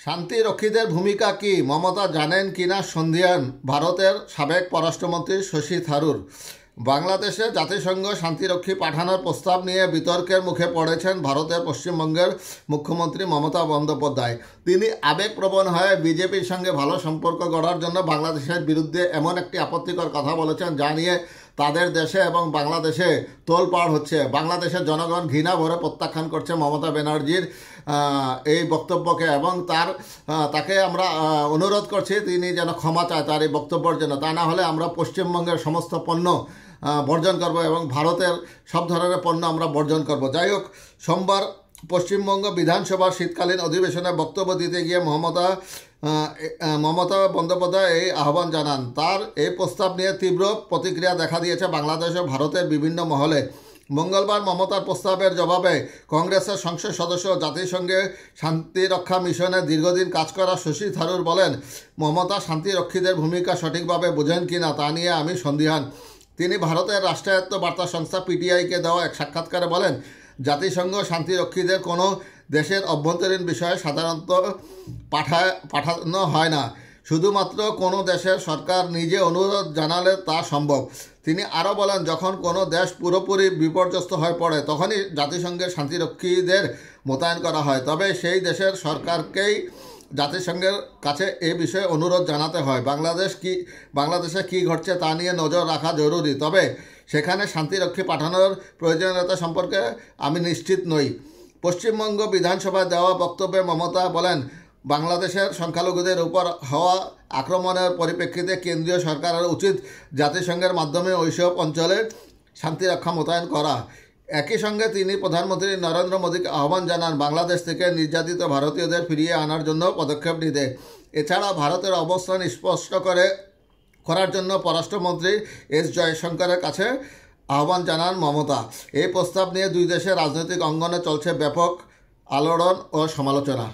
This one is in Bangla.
শান্তিরক্ষীদের ভূমিকা কি মমতা জানেন কিনা সন্দিহান ভারতের সাবেক পররাষ্ট্রমন্ত্রী শশী থারুর। বাংলাদেশে জাতিসংঘ শান্তিরক্ষী পাঠানোর প্রস্তাব নিয়ে বিতর্কের মুখে পড়েছেন ভারতের পশ্চিমবঙ্গের মুখ্যমন্ত্রী মমতা বন্দ্যোপাধ্যায়। তিনি আবেগপ্রবণ হয়ে বিজেপির সঙ্গে ভালো সম্পর্ক গড়ার জন্য বাংলাদেশের বিরুদ্ধে এমন একটি আপত্তিকর কথা বলেছেন যা নিয়ে তাদের দেশে এবং বাংলাদেশে তোলপাড় হচ্ছে। বাংলাদেশের জনগণ ঘৃণা ভরে প্রত্যাখ্যান করছে মমতা ব্যানার্জির এই বক্তব্যকে এবং তাকে আমরা অনুরোধ করছি তিনি যেন ক্ষমা চায় তার এই বক্তব্যের জন্য। তা না হলে আমরা পশ্চিমবঙ্গের সমস্ত পণ্য বর্জন করব এবং ভারতের সব ধরনের পণ্য আমরা বর্জন করব। যাই হোক, সোমবার পশ্চিমবঙ্গ বিধানসভার শীতকালীন অধিবেশনে বক্তব্য দিতে গিয়ে মমতা বন্দ্যোপাধ্যায় এই আহ্বান জানান। তার এই প্রস্তাব নিয়ে তীব্র প্রতিক্রিয়া দেখা দিয়েছে বাংলাদেশ ও ভারতের বিভিন্ন মহলে। মঙ্গলবার মমতার প্রস্তাবের জবাবে কংগ্রেসের সংসদ সদস্য জাতিসংঘে শান্তিরক্ষা মিশনে দীর্ঘদিন কাজ করা শশী থারুর বলেন, মমতা শান্তিরক্ষীদের ভূমিকা সঠিকভাবে বোঝেন কিনা তা নিয়ে আমি সন্দিহান। তিনি ভারতের রাষ্ট্রায়ত্ত বার্তা সংস্থা পিটিআইকে দেওয়া এক সাক্ষাৎকারে বলেন, জাতিসংঘ শান্তিরক্ষীদের কোনো দেশের অভ্যন্তরীণ বিষয়ে সাধারণত পাঠানো হয় না, শুধুমাত্র কোনো দেশের সরকার নিজে অনুরোধ জানালে তা সম্ভব। তিনি আরও বলেন, যখন কোনো দেশ পুরোপুরি বিপর্যস্ত হয়ে পড়ে তখনই জাতিসংঘের শান্তিরক্ষীদের মোতায়েন করা হয়, তবে সেই দেশের সরকারকেই জাতিসংঘের কাছে এ বিষয়ে অনুরোধ জানাতে হয়। বাংলাদেশে কি ঘটছে তা নিয়ে নজর রাখা জরুরি, তবে সেখানে শান্তিরক্ষী পাঠানোর প্রয়োজনীয়তা সম্পর্কে আমি নিশ্চিত নই। পশ্চিমবঙ্গ বিধানসভায় দেওয়া বক্তব্যে মমতা বলেন, বাংলাদেশের সংখ্যালঘুদের উপর হওয়া আক্রমণের পরিপ্রেক্ষিতে কেন্দ্রীয় সরকারের উচিত জাতিসংঘের মাধ্যমে ওইসব অঞ্চলে শান্তিরক্ষা মোতায়েন করা। একই সঙ্গে তিনি প্রধানমন্ত্রী নরেন্দ্র মোদীকে আহ্বান জানান বাংলাদেশ থেকে নির্যাতিত ভারতীয়দের ফিরিয়ে আনার জন্য পদক্ষেপ নিতে। এছাড়া ভারতের অবস্থান স্পষ্ট করার জন্য পররাষ্ট্রমন্ত্রী এস জয়শঙ্করের কাছে আহ্বান জানান মমতা। এই প্রস্তাব নিয়ে দুই দেশের রাজনৈতিক অঙ্গনে চলছে ব্যাপক আলোড়ন ও সমালোচনা।